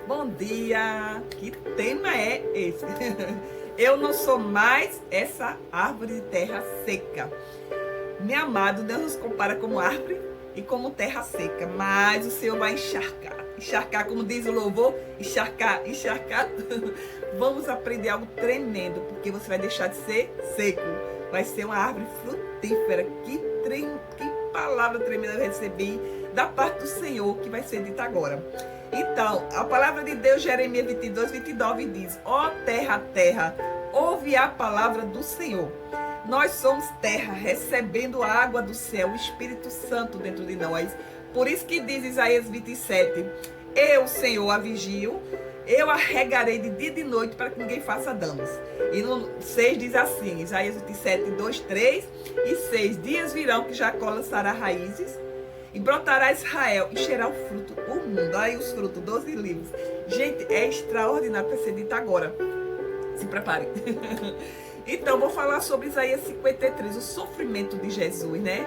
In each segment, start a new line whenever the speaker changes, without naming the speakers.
Bom dia! Que tema é esse? Eu não sou mais essa árvore de terra seca. Meu amado, Deus nos compara como árvore e como terra seca, mas o Senhor vai encharcar. Encharcar, como diz o louvor, encharcar. Vamos aprender algo tremendo, porque você vai deixar de ser seco. Vai ser uma árvore frutífera. Que palavra tremenda eu recebi da parte do Senhor, que vai ser dita agora. Então, a palavra de Deus, Jeremias 22:29 diz: ó terra, terra, ouve a palavra do Senhor. Nós somos terra, recebendo a água do céu, o Espírito Santo dentro de nós. Por isso que diz Isaías 27, eu, Senhor, a vigio, eu a regarei de dia e de noite para que ninguém faça danos. E no 6 diz assim, Isaías 27, 2, 3 e 6, dias virão que Jacó lançará raízes, e brotará Israel, e encherá o fruto, o mundo. Aí os frutos, 12 livros. Gente, é extraordinário para ser dito agora. Se preparem. Então, vou falar sobre Isaías 53, o sofrimento de Jesus, né?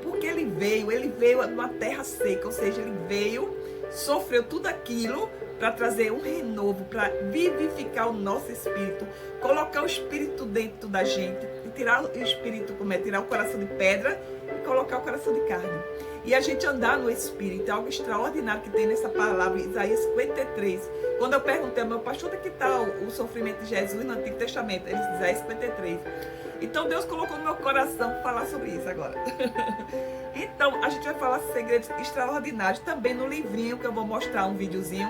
Porque ele veio numa terra seca, ou seja, ele veio, sofreu tudo aquilo para trazer um renovo, para vivificar o nosso espírito, colocar o espírito dentro da gente, e tirar o espírito, tirar o coração de pedra e colocar o coração de carne. E a gente andar no espírito, é algo extraordinário que tem nessa palavra, Isaías 53. Quando eu perguntei ao meu pastor, onde é que está o sofrimento de Jesus no Antigo Testamento? Ele diz, Isaías 53. Então Deus colocou no meu coração falar sobre isso agora. Então, a gente vai falar segredos extraordinários também no livrinho, que eu vou mostrar um videozinho,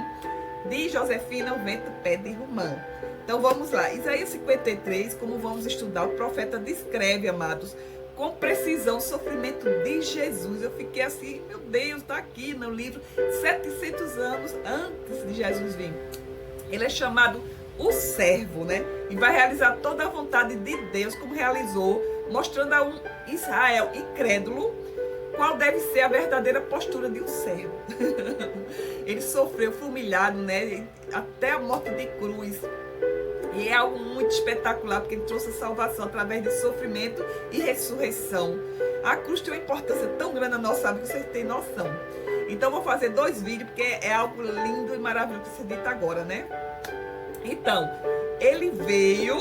de Josefina, o Vento Pé de Romã. Então vamos lá, Isaías 53, como vamos estudar, o profeta descreve, amados, com precisão o sofrimento de Jesus. Eu fiquei assim, meu Deus, está aqui no livro, 700 anos antes de Jesus vir. Ele é chamado o servo, né? E vai realizar toda a vontade de Deus, como realizou, mostrando a um Israel incrédulo qual deve ser a verdadeira postura de um servo. Ele sofreu, foi humilhado, né? Até a morte de cruz. E é algo muito espetacular, porque ele trouxe a salvação através de sofrimento e ressurreição. A cruz tem uma importância tão grande na nossa vida que vocês têm noção. Então, vou fazer 2 vídeos, porque é algo lindo e maravilhoso que você dita agora, né? Então, ele veio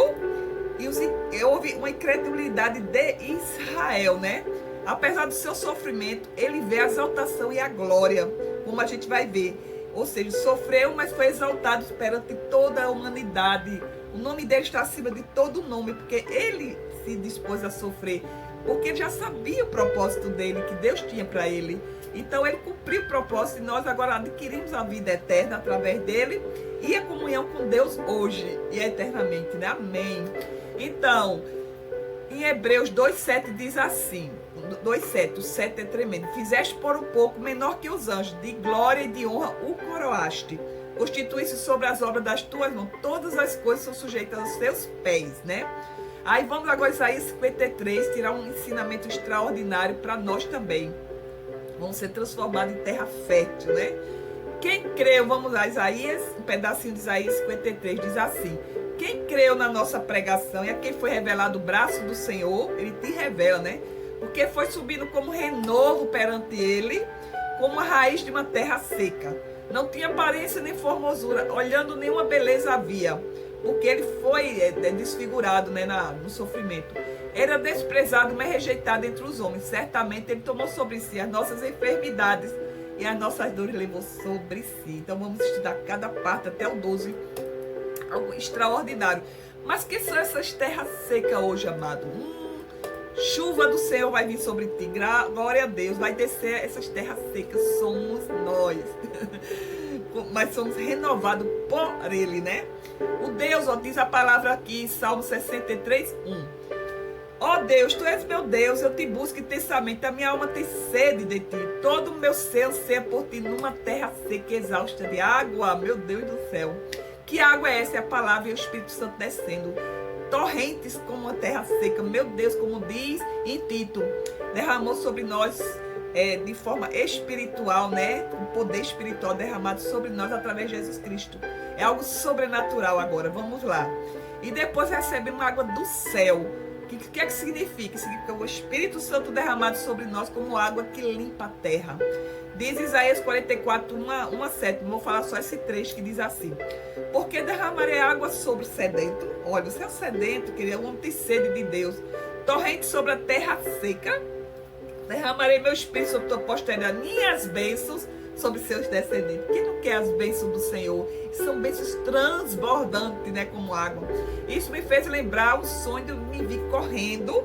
e houve uma incredulidade de Israel, né? Apesar do seu sofrimento, ele vê a exaltação e a glória, como a gente vai ver. Ou seja, sofreu, mas foi exaltado perante toda a humanidade. O nome dele está acima de todo nome, porque ele se dispôs a sofrer, porque ele já sabia o propósito dele, que Deus tinha para ele. Então ele cumpriu o propósito e nós agora adquirimos a vida eterna através dele e a comunhão com Deus hoje e eternamente, né? Amém. Então, em Hebreus 2,7 diz assim, 2,7, o 7 é tremendo. Fizeste por um pouco menor que os anjos, de glória e de honra o coroaste. Constitui-se sobre as obras das tuas mãos, todas as coisas são sujeitas aos teus pés, né? Aí vamos agora a Isaías 53, tirar um ensinamento extraordinário para nós também. Vamos ser transformados em terra fértil, né? Quem creu, vamos lá, Isaías, um pedacinho de Isaías 53, diz assim: quem creu na nossa pregação e a quem foi revelado o braço do Senhor, ele te revela, né? Porque foi subindo como renovo perante ele, como a raiz de uma terra seca. Não tinha aparência nem formosura, olhando nenhuma beleza havia, porque ele foi desfigurado, né, no sofrimento. Era desprezado, mas rejeitado entre os homens. Certamente ele tomou sobre si as nossas enfermidades e as nossas dores levou sobre si. Então vamos estudar cada parte até o 12. Algo extraordinário. Mas que são essas terras secas hoje, amado? Chuva do Senhor vai vir sobre ti. Glória a Deus. Vai descer essas terras secas. Somos nós. Mas somos renovados por Ele, né? O Deus, ó, diz a palavra aqui, Salmo 63, 1. Ó Deus, Tu és meu Deus, eu te busco intensamente, a minha alma tem sede de Ti. Todo o meu ser anseia por Ti numa terra seca e exausta de água. Meu Deus do céu. Que água é essa? É a palavra e o Espírito Santo descendo. Torrentes como a terra seca. Meu Deus, como diz em Tito, derramou sobre nós de forma espiritual, né? O poder espiritual derramado sobre nós através de Jesus Cristo. É algo sobrenatural agora. Vamos lá. E depois recebemos água do céu. O que é que significa? Significa o Espírito Santo derramado sobre nós como água que limpa a terra. Diz Isaías 44, 1 a 7. Vou falar só esse trecho que diz assim: porque derramarei água sobre o sedento. Olha, você é o sedento, querido, o homem tem sede de Deus. Torrente sobre a terra seca. Derramarei meu espírito sobre tua posteridade, minhas bênçãos sobre seus descendentes. Quem não quer as bênçãos do Senhor? São bênçãos transbordantes, né, como água. Isso me fez lembrar o sonho de eu me vir correndo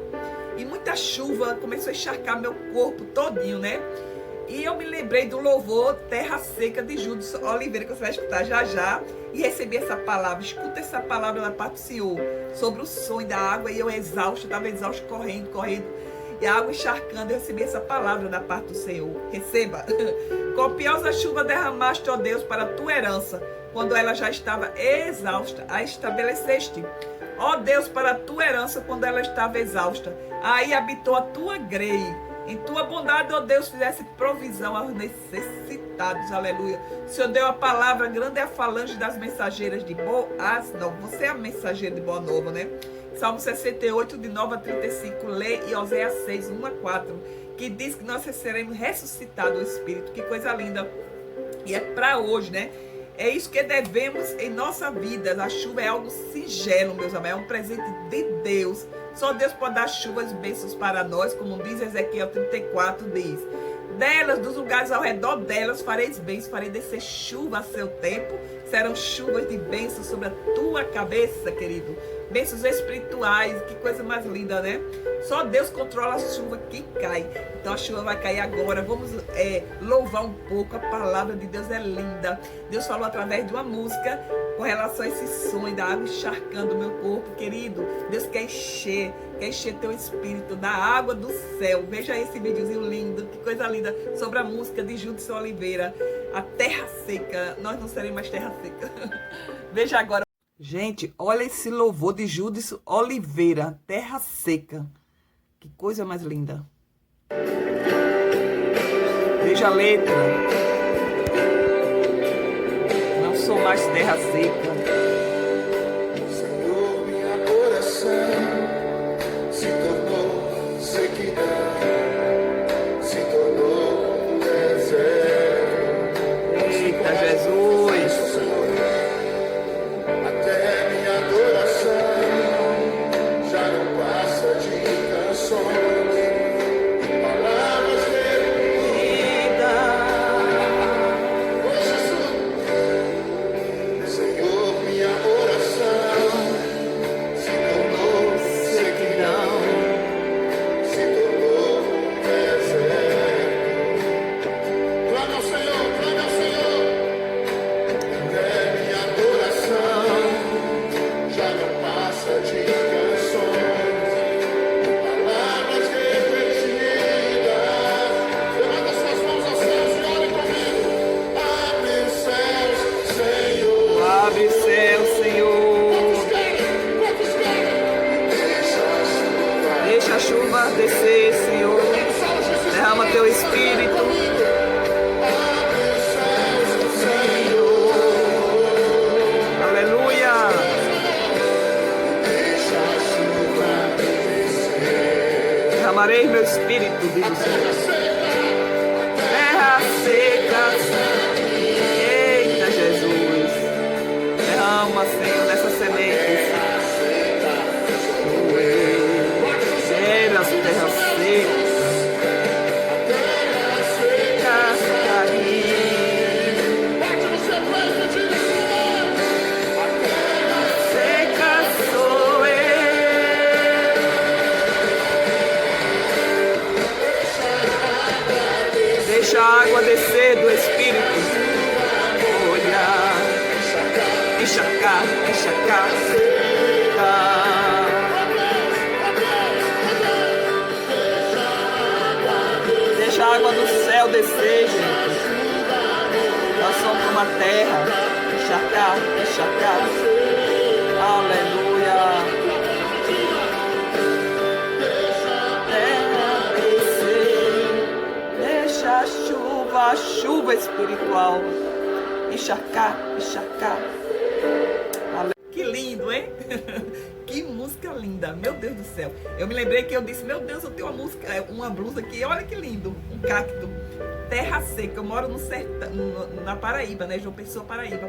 e muita chuva começou a encharcar meu corpo todinho, né? E eu me lembrei do louvor Terra Seca de Judas Oliveira, que você vai escutar já já, e recebi essa palavra. Escuta essa palavra da parte do Senhor sobre o sonho da água, e eu exausto, estava exausto, correndo, e a água encharcando. Eu recebi essa palavra da parte do Senhor. Receba. Copiosa chuva derramaste, ó Deus, para a tua herança, quando ela já estava exausta, a estabeleceste. Ó Deus, para a tua herança, quando ela estava exausta, aí habitou a tua grei. Em tua bondade, ó Deus, fizesse provisão aos necessitados. Aleluia. O Senhor deu a palavra, grande é a falange das mensageiras de Boaz. Não, você é a mensageira de Boa Nova, né? Salmo 68, de 9 a 35, lê, e Oséias 6, 1 a 4, que diz que nós seremos ressuscitados o Espírito. Que coisa linda. E é para hoje, né? É isso que devemos em nossa vida. A chuva é algo singelo, meus amados. É um presente de Deus. Só Deus pode dar chuvas e bênçãos para nós, como diz Ezequiel 34, diz: delas, dos lugares ao redor delas, fareis bens, farei descer chuva a seu tempo. Serão chuvas de bênçãos sobre a tua cabeça, querido. Bênçãos espirituais, que coisa mais linda, né? Só Deus controla a chuva que cai. Então a chuva vai cair agora. Vamos louvar um pouco. A palavra de Deus é linda. Deus falou através de uma música com relação a esse sonho da água encharcando o meu corpo, querido. Deus quer encher teu espírito da água do céu. Veja esse videozinho lindo, que coisa linda, sobre a música de Judson Oliveira, a terra seca. Nós não seremos mais terra seca. Veja agora. Gente, olha esse louvor de Judson Oliveira, terra seca. Que coisa mais linda. Veja a letra. Não sou mais terra seca.
Senhor, minha oração se tornou sequidão, se tornou um deserto.
Eita, Jesus.
Até minha adoração já não passa de canções e palavras repetidas. Oh, Jesus. Senhor, minha oração se tornou sequidão, se tornou um deserto. Clama ao Senhor, clama ao Senhor. Até minha adoração já não passa de canções e palavras repetidas. Levanta suas mãos aos céus e ore comigo. Abre os céus, Senhor.
Abre o céu, Senhor.
Quantos querem?
Deixa a chuva descer, Senhor. Derrama teu espírito.
Abre os céus, Senhor.
Aleluia.
Deixa a chuva descer.
Derramarei meu espírito, diz o Senhor. Terra seca. Eita, Jesus. Derrama, Senhor, nessas sementes. Eras terra seca.
Bate no seu peito e diga
Seca sou eu. Deixa a água descer do Espírito. Olha, encharcar, deixa a água do céu descer, gente. Nós somos uma terra. Encharcar. Aleluia. Terra descer. Deixa a chuva espiritual. Encharcar. Que lindo, hein? Que música linda, meu Deus do céu. Eu me lembrei que eu disse, meu Deus, eu tenho uma música, uma blusa aqui, olha que lindo, um cacto. terra seca. Eu moro no sertão, na Paraíba, né? João Pessoa, Paraíba.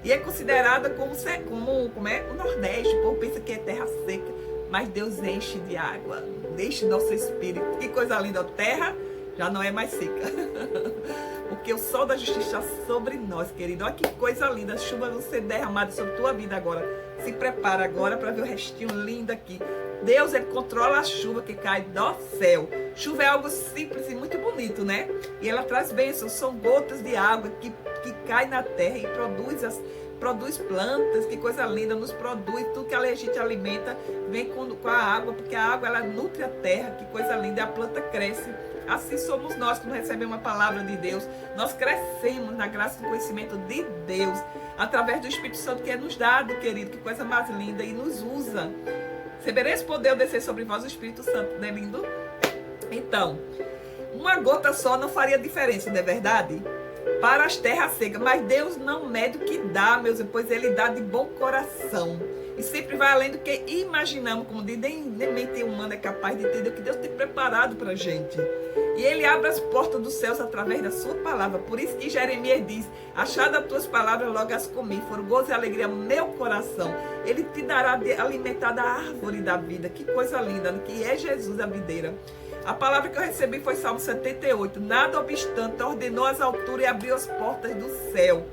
E é considerada como é? O Nordeste. O povo pensa que é terra seca. Mas Deus enche de água. Enche nosso espírito. Que coisa linda. A terra já não é mais seca. Porque o sol da justiça está sobre nós, querido. Olha que coisa linda. A chuva vai ser derramada sobre a tua vida agora. Se prepara agora para ver o restinho lindo aqui. Deus, Ele controla a chuva que cai do céu. Chuva é algo simples e muito bonito, né? E ela traz bênçãos. São gotas de água que caem na terra e produz plantas. Que coisa linda. Nos produz. Tudo que a gente alimenta vem com a água. Porque a água, ela nutre a terra. Que coisa linda. E a planta cresce. Assim somos nós, quando recebemos uma palavra de Deus. Nós crescemos na graça e no conhecimento de Deus. Através do Espírito Santo que é nos dado, querido. Que coisa mais linda. E nos usa. Recebereis poder descer sobre vós o Espírito Santo, não é lindo? Então, uma gota só não faria diferença, não é verdade? Para as terras secas. Mas Deus não mede o que dá, meus irmãos, pois Ele dá de bom coração. E sempre vai além do que imaginamos, como diz, nem mente humana é capaz de entender o que Deus tem preparado para a gente. E Ele abre as portas dos céus através da sua palavra. Por isso que Jeremias diz, achada as tuas palavras, logo as comi, foram gozo e alegria meu coração. Ele te dará de alimentar da árvore da vida. Que coisa linda, que é Jesus a videira. A palavra que eu recebi foi Salmo 78. Nada obstante, ordenou as alturas e abriu as portas do céu.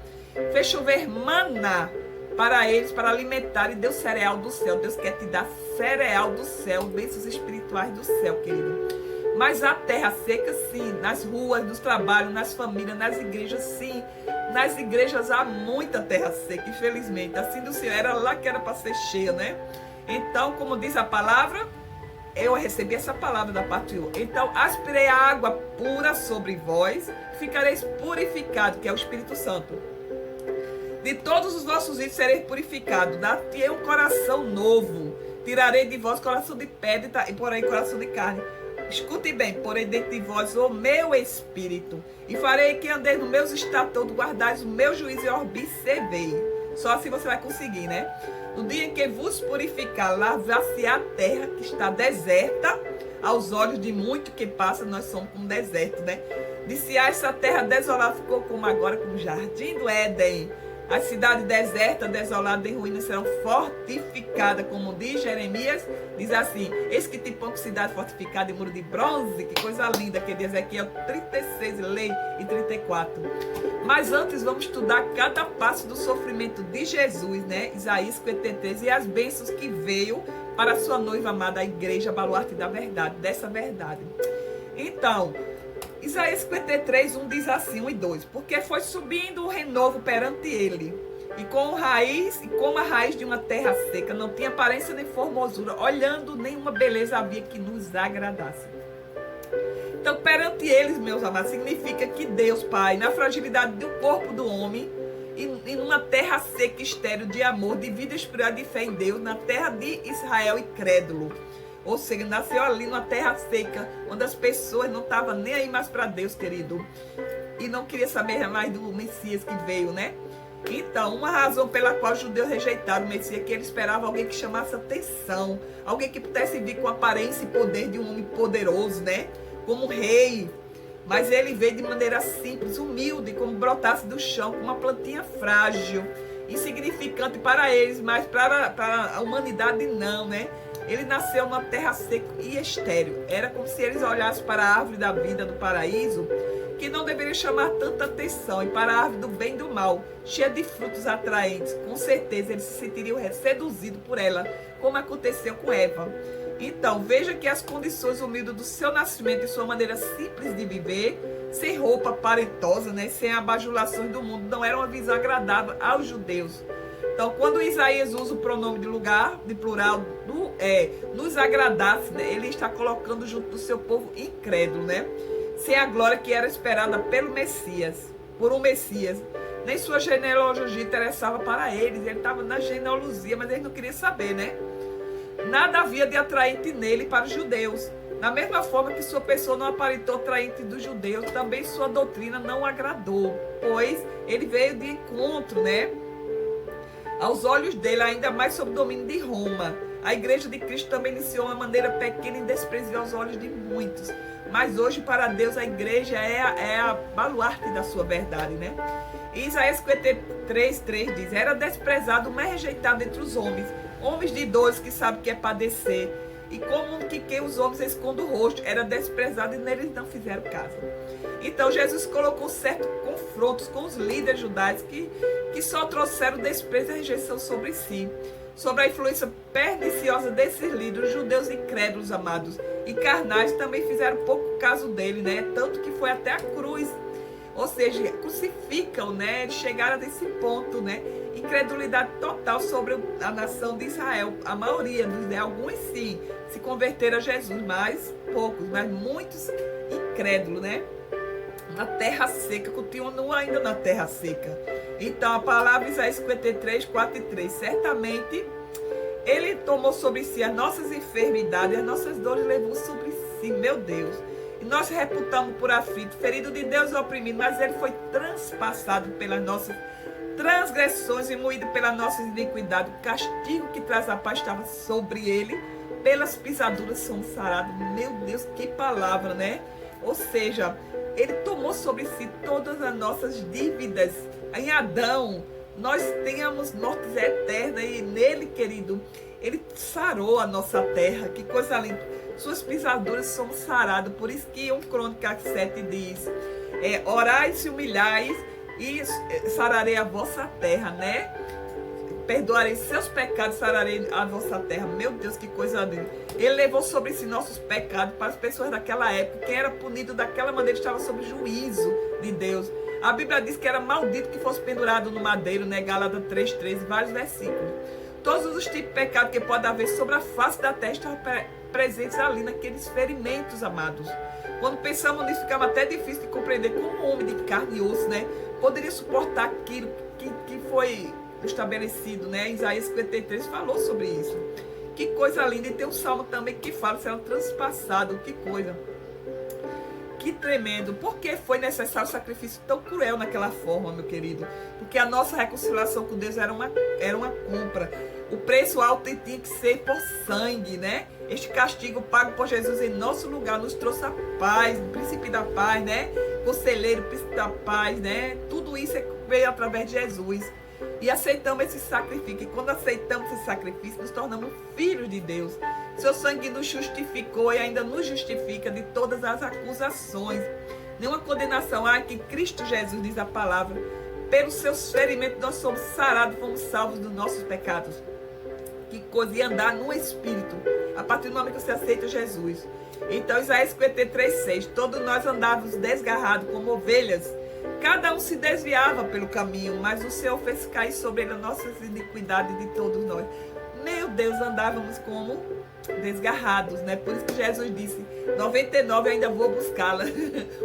Fez chover maná para eles, para alimentar, e deu cereal do céu. Deus quer te dar cereal do céu, bênçãos espirituais do céu, querido. Mas a terra seca, sim, nas ruas, nos trabalhos, nas famílias, nas igrejas, sim. Nas igrejas há muita terra seca, infelizmente. Assim do Senhor, era lá que era para ser cheia, né? Então, como diz a palavra, eu recebi essa palavra da parte de Deus. Então, aspirei a água pura sobre vós, ficareis purificados, que é o Espírito Santo. De todos os vossos ídolos sereis purificados. Dá-te um coração novo. Tirarei de vós coração de pedra e porém coração de carne. Escute bem, porém dentro de vós o meu espírito. E farei que andeis nos meus estatutos, guardais o meu juízo e observei. Só assim você vai conseguir, né? No dia em que vos purificar, lavar-se a terra que está deserta, aos olhos de muito que passa, nós somos como deserto, né? Disse, essa terra desolada ficou como agora, como o jardim do Éden. As cidades desertas, desoladas e ruínas serão fortificadas, como diz Jeremias, diz assim, eis que te ponho cidade fortificada e muro de bronze, que coisa linda, que diz Ezequiel 36, lei e 34. Mas antes vamos estudar cada passo do sofrimento de Jesus, né? Isaías 53, e as bênçãos que veio para a sua noiva amada, a igreja, baluarte da verdade, dessa verdade. Então, Isaías 53, 1 diz assim, 1 e 2. Porque foi subindo o renovo perante ele, e como a raiz de uma terra seca, não tinha aparência nem formosura, olhando nenhuma beleza havia que nos agradasse. Então, perante eles, meus amados, significa que Deus, Pai, na fragilidade do corpo do homem, e numa terra seca, estéril de amor, de vida espiritual e de fé em Deus, na terra de Israel e crédulo. Ou seja, nasceu ali numa terra seca, onde as pessoas não estavam nem aí mais para Deus, querido. E não queria saber mais do Messias que veio, né? Então, uma razão pela qual os judeus rejeitaram o Messias é que ele esperava alguém que chamasse atenção. Alguém que pudesse vir com a aparência e poder de um homem poderoso, né? Como um rei. Mas ele veio de maneira simples, humilde, como brotasse do chão, com uma plantinha frágil, insignificante para eles, mas para a humanidade não, né? Ele nasceu numa terra seca e estéril. Era como se eles olhassem para a árvore da vida do paraíso, que não deveria chamar tanta atenção, e para a árvore do bem e do mal, cheia de frutos atraentes. Com certeza eles se sentiriam seduzidos por ela, como aconteceu com Eva. Então, veja que as condições humildes do seu nascimento e sua maneira simples de viver, sem roupa aparentosa, né, sem abajulações do mundo, não era uma visão agradável aos judeus. Então, quando Isaías usa o pronome de lugar, de plural, nos agradasse, né, ele está colocando junto do seu povo incrédulo, né? Sem a glória que era esperada pelo Messias, por um Messias. Nem sua genealogia interessava para eles, ele estava na genealogia, mas eles não queriam saber, né? Nada havia de atraente nele para os judeus. Da mesma forma que sua pessoa não aparentou atraente dos judeus, também sua doutrina não agradou, pois ele veio de encontro, né, aos olhos dele, ainda mais sob o domínio de Roma. A igreja de Cristo também iniciou uma maneira pequena e desprezível aos olhos de muitos. Mas hoje, para Deus, a igreja é a baluarte da sua verdade, né? E Isaías 53:3 diz: era desprezado, mas rejeitado entre os homens, homens de dores que sabem que é padecer. E como que os homens escondem o rosto, era desprezado e neles não fizeram caso. Então Jesus colocou certos confrontos com os líderes judaicos que só trouxeram desprezo e rejeição sobre si. Sobre a influência perniciosa desses líderes, judeus incrédulos, amados, e carnais também fizeram pouco caso dele, né? Tanto que foi até a cruz. Ou seja, crucificam, né? Chegaram nesse ponto, né? Incredulidade total sobre a nação de Israel. A maioria, né? Alguns sim, se converteram a Jesus, mas poucos, mas muitos incrédulos, né? Na terra seca, continuam ainda na terra seca. Então, a palavra Isaías 53:4-3, certamente ele tomou sobre si as nossas enfermidades, as nossas dores levou sobre si, meu Deus. E nós reputamos por aflito, ferido de Deus e oprimido, mas ele foi transpassado pelas nossas transgressões e moído pelas nossas iniquidades. O castigo que traz a paz estava sobre ele, pelas pisaduras somos sarados. Meu Deus, que palavra, né? Ou seja, ele tomou sobre si todas as nossas dívidas. Em Adão, nós tínhamos mortes eternas e nele, querido, ele sarou a nossa terra. Que coisa linda. Suas pisaduras somos sarados. Por isso que 1 Crônicas 7 diz: orai e se humilhais e sararei a vossa terra, né? Perdoarei seus pecados, sararei a vossa terra. Meu Deus, que coisa linda. Ele levou sobre si nossos pecados para as pessoas daquela época. Quem era punido daquela maneira estava sob juízo de Deus. A Bíblia diz que era maldito que fosse pendurado no madeiro, né? Gálatas 3:13, vários versículos. Todos os tipos de pecado que pode haver sobre a face da terra estavam presentes ali naqueles ferimentos, amados. Quando pensamos nisso, ficava até difícil de compreender como um homem de carne e osso, né, poderia suportar aquilo que foi estabelecido, né? Isaías 53 falou sobre isso. Que coisa linda. E tem um salmo também que fala: será transpassado. Que coisa. Que tremendo. Por que foi necessário um sacrifício tão cruel naquela forma, meu querido? Porque a nossa reconciliação com Deus era uma compra. O preço alto tinha que ser por sangue, né? Este castigo pago por Jesus em nosso lugar nos trouxe a paz, o príncipe da paz, né? Conselheiro, príncipe da paz, né? Tudo isso veio através de Jesus. E aceitamos esse sacrifício. E quando aceitamos esse sacrifício, nos tornamos filhos de Deus. Seu sangue nos justificou e ainda nos justifica de todas as acusações. Nenhuma condenação há que Cristo Jesus, diz a palavra. Pelos seus ferimentos nós somos sarados, fomos salvos dos nossos pecados. Que coisa, e andar no Espírito, a partir do momento que você aceita Jesus. Então, Isaías 53:6, todos nós andávamos desgarrados como ovelhas. Cada um se desviava pelo caminho, mas o Senhor fez cair sobre ele as nossas iniquidades de todos nós. Meu Deus, andávamos como desgarrados, né? Por isso que Jesus disse: 99 eu ainda vou buscá-la.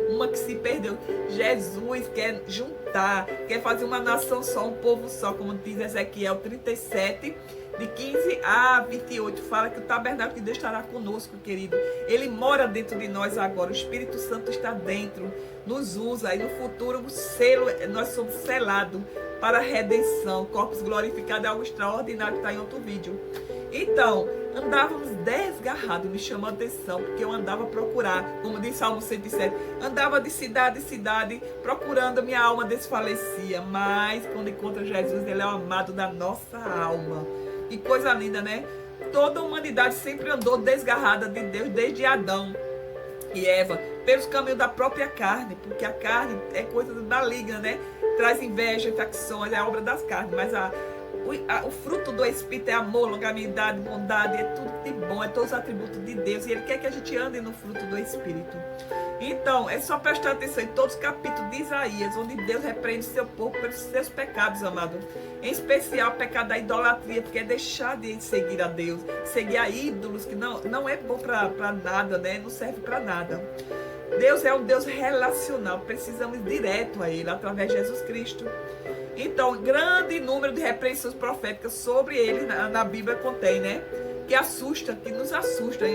Uma que se perdeu. Jesus quer juntar, quer fazer uma nação só, um povo só, como diz Ezequiel 37, de 15 a 28, fala que o tabernáculo de Deus estará conosco, querido. Ele mora dentro de nós agora. O Espírito Santo está dentro, nos usa. E no futuro, o selo, nós somos selados para a redenção. Corpos glorificados é algo extraordinário que está em outro vídeo. Então, andávamos desgarrados, me chamou a atenção, porque eu andava a procurar, como diz Salmo 107, andava de cidade em cidade, procurando, a minha alma desfalecia. Mas, quando encontra Jesus, ele é o amado da nossa alma. Que coisa linda, né? Toda a humanidade sempre andou desgarrada de Deus, desde Adão e Eva, pelos caminhos da própria carne, porque a carne é coisa maligna, né? Traz inveja, facções, é a obra das carnes, mas o fruto do Espírito é amor, longanimidade, bondade, é tudo de bom, é todos os atributos de Deus, e Ele quer que a gente ande no fruto do Espírito. Então, é só prestar atenção em todos os capítulos de Isaías, onde Deus repreende seu povo pelos seus pecados, amado. Em especial, o pecado da idolatria, porque é deixar de seguir a Deus, seguir a ídolos, que não é bom para nada, né? Não serve para nada. Deus é um Deus relacional, precisamos ir direto a Ele, através de Jesus Cristo. Então, grande número de repreensões proféticas sobre Ele na Bíblia contém, né? Que assusta, que nos assusta.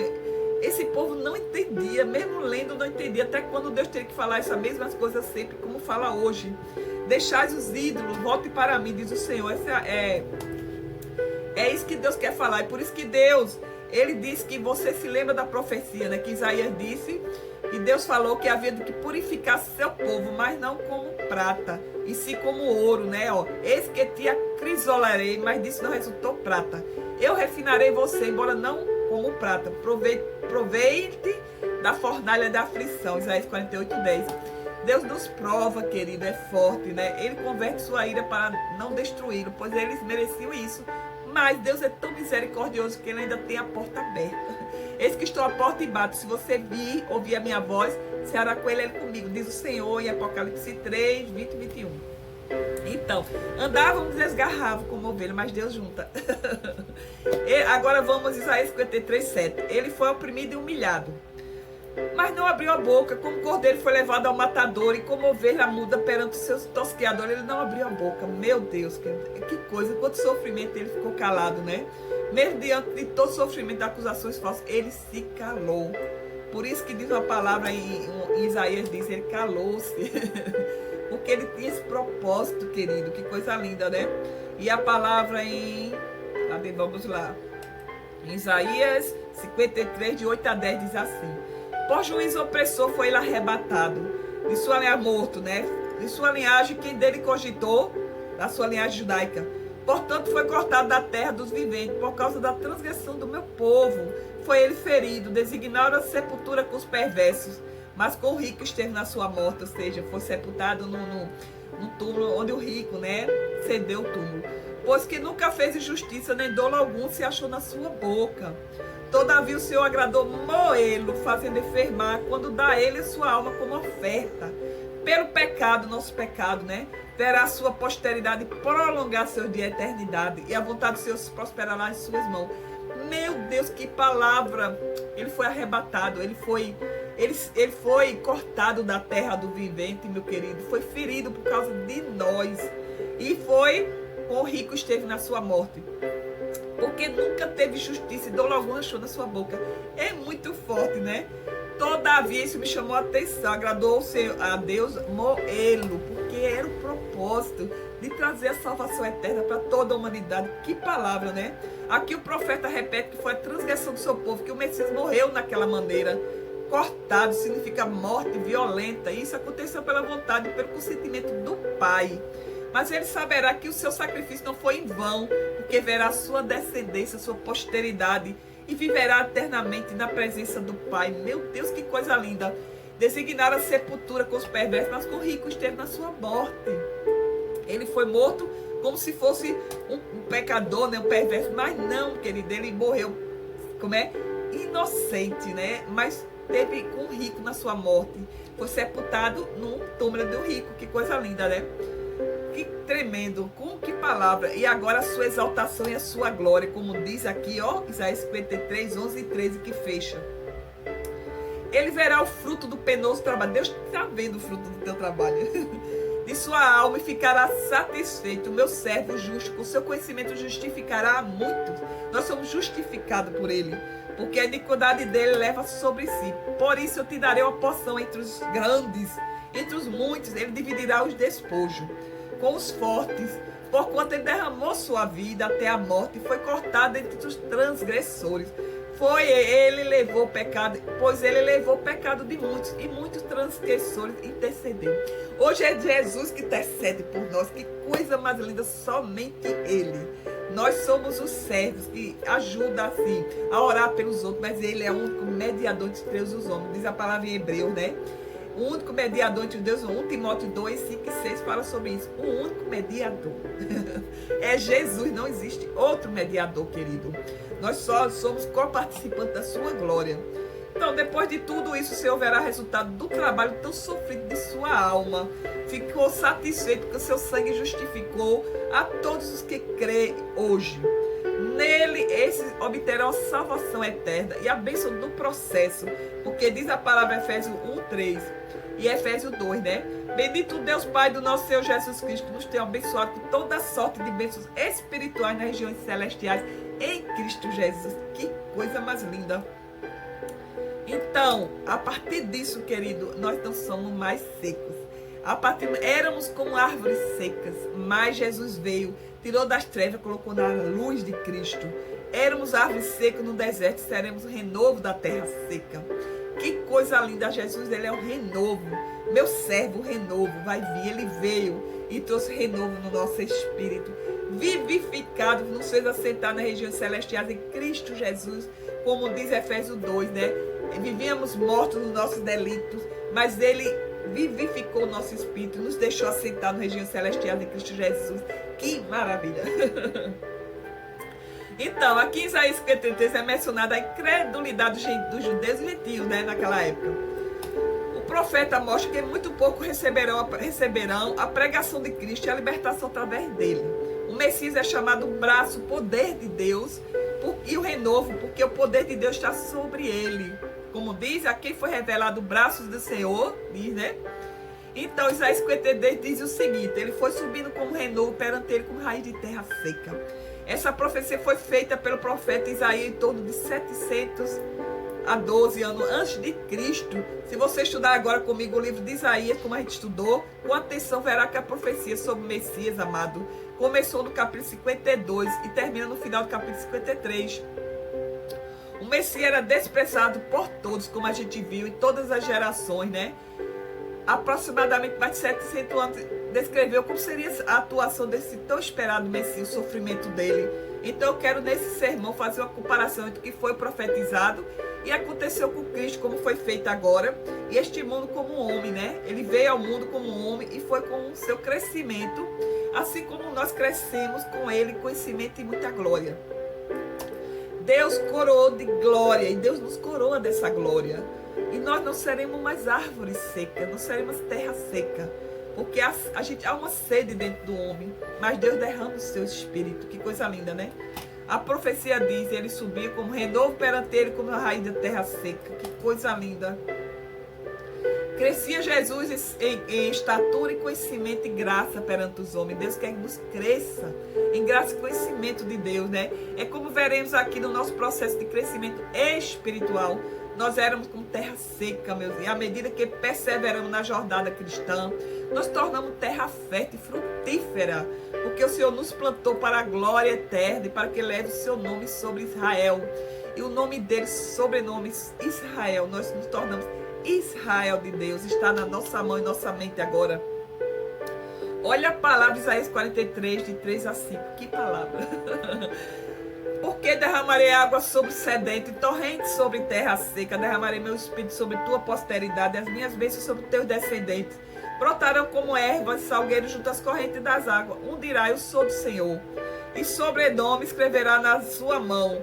Esse povo não entendia, mesmo lendo não entendia, até quando Deus teve que falar essas mesmas coisas sempre, como fala hoje. Deixais os ídolos, volte para mim, diz o Senhor. É isso que Deus quer falar, é por isso que Deus, Ele disse que você se lembra da profecia, né? Que Isaías disse E Deus falou que havia de que purificar seu povo, mas não como prata, e sim como ouro, né? Ó, eis que te acrisolarei, mas disso não resultou prata. Eu refinarei você, embora não como prata. Proveite da fornalha da aflição. Isaías 48:10. Deus nos prova, querido, é forte, né? Ele converte sua ira para não destruí-lo, pois eles mereciam isso. Mas Deus é tão misericordioso que ele ainda tem a porta aberta. Eis que estou à porta e bato. Se você vir, ouvir a minha voz, se hará com ele comigo, diz o Senhor em Apocalipse 3, 20 e 21. Então, andávamos desgarrados como ovelha, mas Deus junta. Agora vamos a Isaías 53, 7. Ele foi oprimido e humilhado, mas não abriu a boca. Como cordeiro foi levado ao matador, e como ovelha muda perante os seus tosqueadores, ele não abriu a boca. Meu Deus, que coisa, quanto sofrimento, ele ficou calado, né? Mesmo diante de todo sofrimento de acusações falsas, ele se calou. Por isso que diz uma palavra em Isaías, diz, ele calou-se. Porque ele tinha esse propósito, querido, que coisa linda, né? E a palavra vamos lá, em Isaías 53, de 8 a 10, diz assim: por juízo opressor foi ele arrebatado, de sua linhagem morto, né? De sua linhagem, quem dele cogitou, da sua linhagem judaica. Portanto, foi cortado da terra dos viventes, por causa da transgressão do meu povo. Foi ele ferido, designaram a sepultura com os perversos, mas com o rico esteve na sua morte, ou seja, foi sepultado no túmulo onde o rico, né, cedeu o túmulo. Pois que nunca fez injustiça, nem dolo algum se achou na sua boca. Todavia o Senhor agradou moê-lo, fazendo enfermar, quando dá a ele sua alma como oferta. Pelo pecado, nosso pecado, né? Verá a sua posteridade prolongar seu dia de eternidade, e a vontade do Senhor se prosperará em suas mãos. Meu Deus, que palavra! Ele foi arrebatado, ele foi cortado da terra do vivente, meu querido. Foi ferido por causa de nós. E com o rico esteve na sua morte. Porque nunca teve justiça e dolo algum achou na sua boca. É muito forte, né? Todavia, isso me chamou a atenção. Agradou a Deus moê-lo, porque era o propósito de trazer a salvação eterna para toda a humanidade. Que palavra, né? Aqui o profeta repete que foi a transgressão do seu povo, que o Messias morreu naquela maneira. Cortado significa morte violenta. E isso aconteceu pela vontade e pelo consentimento do Pai. Mas ele saberá que o seu sacrifício não foi em vão, porque verá a sua descendência, a sua posteridade, e viverá eternamente na presença do Pai. Meu Deus, que coisa linda! Designaram a sepultura com os perversos, mas com o rico esteve na sua morte. Ele foi morto como se fosse um pecador, né, um perverso, mas não, querido, ele morreu, inocente, né? Mas teve com o rico na sua morte. Foi sepultado no túmulo do rico. Que coisa linda, né? Que tremendo, com que palavra. E agora a sua exaltação e a sua glória, como diz aqui, ó, Isaías 53, 11 e 13, que fecha. Ele verá o fruto do penoso trabalho. Deus está vendo o fruto do teu trabalho. De sua alma, e ficará satisfeito. O meu servo justo, com seu conhecimento, justificará a muitos. Nós somos justificados por ele, porque a iniquidade dele leva sobre si. Por isso eu te darei uma porção entre os grandes, entre os muitos. Ele dividirá os despojos com os fortes, porquanto ele derramou sua vida até a morte e foi cortado entre os transgressores. Ele levou o pecado, pois ele levou o pecado de muitos, e muitos transgressores intercederam. Hoje é Jesus que intercede por nós. Que coisa mais linda, somente ele. Nós somos os servos que ajudam assim a orar pelos outros, mas ele é o único mediador entre Deus e os homens. Diz a palavra em hebreu, né? O único mediador entre Deus, 1 Timóteo 2, 5 e 6 fala sobre isso. O único mediador é Jesus, não existe outro mediador, querido. Nós só somos coparticipantes da sua glória. Então, depois de tudo isso, o Senhor verá resultado do trabalho tão sofrido de sua alma. Ficou satisfeito porque o seu sangue justificou a todos os que creem hoje. Nele, esses obterão a salvação eterna e a bênção do processo. Porque diz a palavra Efésios 1, 3 e Efésios 2, né? Bendito Deus Pai do nosso Senhor Jesus Cristo, que nos tem abençoado com toda sorte de bênçãos espirituais nas regiões celestiais em Cristo Jesus. Que coisa mais linda! Então, a partir disso, querido, nós não somos mais secos. Éramos como árvores secas, mas Jesus veio, tirou das trevas, colocou na luz de Cristo. Éramos árvores secas no deserto, seremos o renovo da terra seca. Que coisa linda, Jesus, ele é o renovo. Meu servo, o renovo, vai vir, ele veio e trouxe renovo no nosso espírito. Vivificado, nos fez assentar nas regiões celestiais em Cristo Jesus, como diz Efésios 2, né? Vivíamos mortos nos nossos delitos, mas ele vivificou o nosso espírito, nos deixou assentar nas regiões celestiais em Cristo Jesus. Que maravilha! Então, aqui em Isaías 53 é mencionada a incredulidade dos judeus e gentios, né, naquela época. O profeta mostra que muito pouco receberão a pregação de Cristo e a libertação através dele. O Messias é chamado braço, poder de Deus, e o renovo, porque o poder de Deus está sobre ele. Como diz, aqui foi revelado braços do Senhor, diz, né? Então, Isaías 53 diz o seguinte: ele foi subindo como renovo perante ele, como raiz de terra seca. Essa profecia foi feita pelo profeta Isaías em torno de 700 a 12 anos antes de Cristo. Se você estudar agora comigo o livro de Isaías, como a gente estudou, com atenção verá que a profecia sobre o Messias, amado, começou no capítulo 52 e termina no final do capítulo 53. O Messias era desprezado por todos, como a gente viu em todas as gerações, né? Aproximadamente mais de 700 anos descreveu como seria a atuação desse tão esperado Messias, o sofrimento dele. Então eu quero nesse sermão fazer uma comparação entre o que foi profetizado e aconteceu com Cristo, como foi feito agora, e este mundo como homem, né? Ele veio ao mundo como homem e foi com o seu crescimento, assim como nós crescemos com ele, conhecimento e muita glória. Deus coroou de glória e Deus nos coroa dessa glória. E nós não seremos mais árvores secas, não seremos terra seca. Porque há uma sede dentro do homem, mas Deus derrama o seu espírito. Que coisa linda, né? A profecia diz, ele subia como renovo perante ele, como a raiz da terra seca. Que coisa linda. Crescia Jesus em estatura e conhecimento e graça perante os homens. Deus quer que nos cresça em graça e conhecimento de Deus, né? É como veremos aqui no nosso processo de crescimento espiritual. Nós éramos como terra seca, meus irmãos. E à medida que perseveramos na jornada cristã, nós tornamos terra fértil e frutífera. Porque o Senhor nos plantou para a glória eterna e para que leve o seu nome sobre Israel. E o nome dele, sobrenome Israel, nós nos tornamos Israel de Deus. Está na nossa mão e nossa mente agora. Olha a palavra de Isaías 43, de 3 a 5. Que palavra! Porque derramarei água sobre o sedento e torrentes sobre terra seca. Derramarei meu espírito sobre tua posteridade e as minhas bênçãos sobre teus descendentes. Brotarão como ervas, salgueiros junto às correntes das águas. Um dirá, eu sou do Senhor. E sobrenome escreverá na sua mão,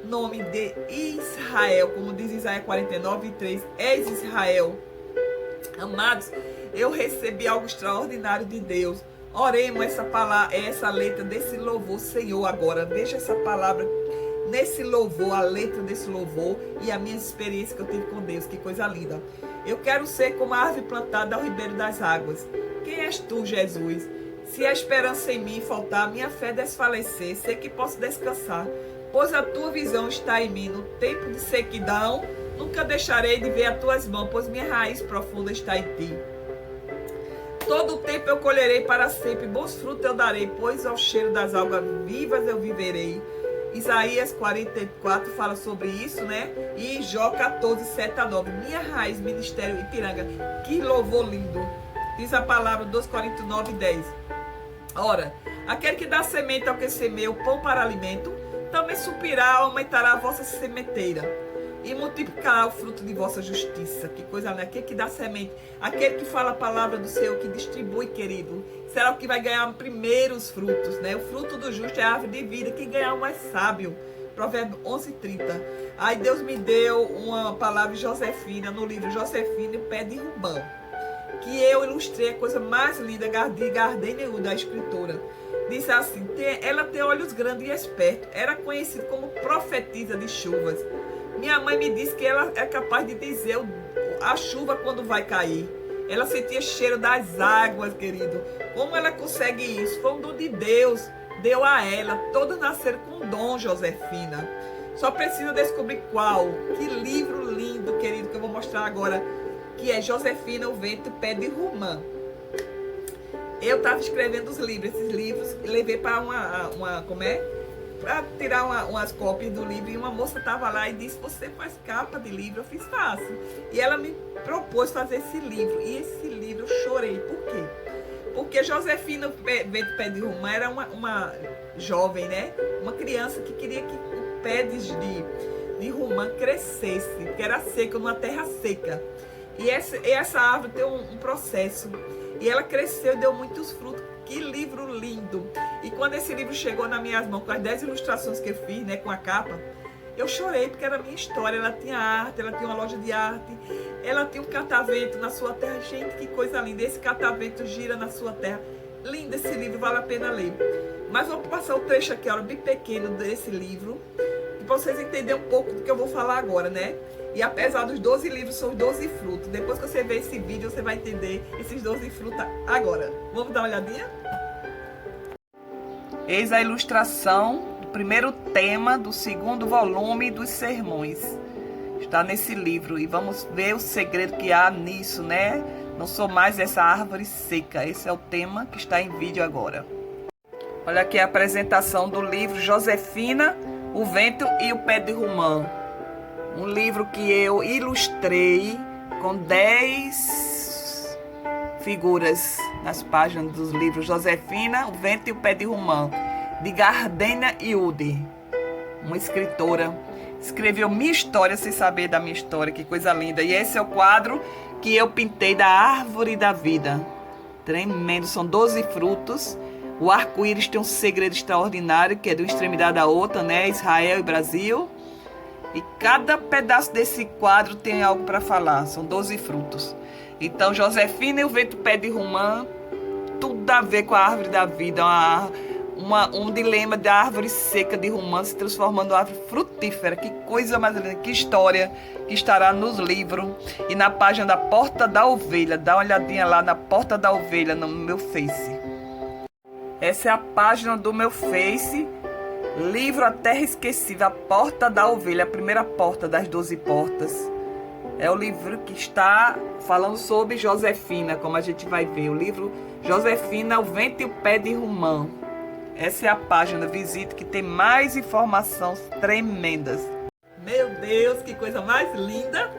nome de Israel. Como diz Isaías 49, 3. És Israel. Amados, eu recebi algo extraordinário de Deus. Oremos essa letra desse louvor, Senhor, agora. Veja essa palavra nesse louvor, a letra desse louvor e a minha experiência que eu tive com Deus. Que coisa linda. Eu quero ser como a árvore plantada ao ribeiro das águas. Quem és tu, Jesus? Se a esperança em mim faltar, minha fé desfalecer, sei que posso descansar, pois a tua visão está em mim. No tempo de sequidão, nunca deixarei de ver as tuas mãos, pois minha raiz profunda está em ti. Todo o tempo eu colherei para sempre, bons frutos eu darei, pois ao cheiro das algas vivas eu viverei. Isaías 44 fala sobre isso, né? E Jó 14, 7 a 9. Minha raiz, ministério Ipiranga. Que louvor lindo. Diz a palavra 2 Coríntios 9, 10. Ora, aquele que dá semente ao que semeia o pão para alimento, também suprirá, aumentará a vossa sementeira e multiplicará o fruto de vossa justiça. Que coisa linda. Aquele que dá semente, aquele que fala a palavra do Senhor, que distribui, querido, será o que vai ganhar primeiro os frutos, né? O fruto do justo é a árvore de vida, quem ganhar o mais sábio. Provérbio 11:30. Aí Deus me deu uma palavra de Josefina, no livro Josefina e o pé de Rubão, que eu ilustrei a coisa mais linda de Gardenia, da escritora. Disse assim, ela tem olhos grandes e espertos, era conhecida como profetisa de chuvas. Minha mãe me disse que ela é capaz de dizer a chuva quando vai cair. Ela sentia cheiro das águas, querido. Como ela consegue isso? Foi um dom de Deus. Deu a ela. Todos nasceram com dom, Josefina. Só precisa descobrir qual. Que livro lindo, querido, que eu vou mostrar agora. Que é Josefina, o Vento, Pé de Romã. Eu estava escrevendo os livros. Esses livros levei para para tirar umas cópias do livro, e uma moça estava lá e disse: você faz capa de livro? Eu fiz: faço. E ela me propôs fazer esse livro, e esse livro eu chorei. Por quê? Porque Josefina Vento Pé de Romã era uma jovem, né? Uma criança que queria que o pé de romã crescesse, que era seco, numa terra seca. E essa árvore tem um processo, e ela cresceu e deu muitos frutos. Que livro lindo! E quando esse livro chegou nas minhas mãos, com as 10 ilustrações que eu fiz, né, com a capa, eu chorei, porque era a minha história. Ela tinha arte, ela tinha uma loja de arte, ela tinha um catavento na sua terra. Gente, que coisa linda! Esse catavento gira na sua terra. Lindo esse livro, vale a pena ler. Mas vou passar o trecho aqui, olha, bem pequeno desse livro, para vocês entenderem um pouco do que eu vou falar agora, né? E apesar dos 12 livros, são os 12 frutos. Depois que você ver esse vídeo, você vai entender esses 12 frutos agora. Vamos dar uma olhadinha? Eis a ilustração do primeiro tema do segundo volume dos sermões. Está nesse livro, e vamos ver o segredo que há nisso, né? Não sou mais essa árvore seca. Esse é o tema que está em vídeo agora. Olha aqui a apresentação do livro Josefina, o Vento e o Pé de Romã. Um livro que eu ilustrei com 10 figuras nas páginas dos livros Josefina, o Vento e o Pé de Romã, de Gardenia Yude, uma escritora. Escreveu minha história sem saber da minha história, que coisa linda. E esse é o quadro que eu pintei da árvore da vida. Tremendo, são 12 frutos. O arco-íris tem um segredo extraordinário, que é de uma extremidade à outra, né? Israel e Brasil. E cada pedaço desse quadro tem algo para falar. São 12 frutos. Então, Josefina e o Vento Pé de Romã, tudo a ver com a árvore da vida. Um dilema da árvore seca de romã se transformando em árvore frutífera. Que coisa mais linda, que história que estará nos livros e na página da Porta da Ovelha. Dá uma olhadinha lá na Porta da Ovelha, no meu Face. Essa é a página do meu Face. Livro A Terra Esquecida, a Porta da Ovelha, a primeira porta das 12 portas. É o livro que está falando sobre Josefina, como a gente vai ver. O livro Josefina, o Vento e o Pé de Romã. Essa é a página, visite, que tem mais informações tremendas. Meu Deus, que coisa mais linda!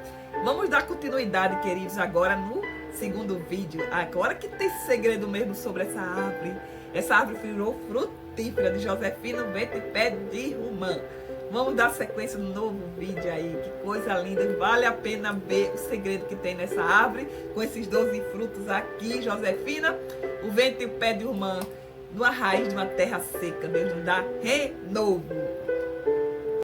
Vamos dar continuidade, queridos, agora no segundo vídeo. Agora que tem segredo mesmo sobre essa árvore. Essa árvore virou frutífera de Josefina, Vento e Pé de Romã. Vamos dar sequência no novo vídeo aí. Que coisa linda. Vale a pena ver o segredo que tem nessa árvore, com esses 12 frutos aqui. Josefina, o Vento e o Pé de Romã, numa raiz de uma terra seca. Deus nos dá renovo.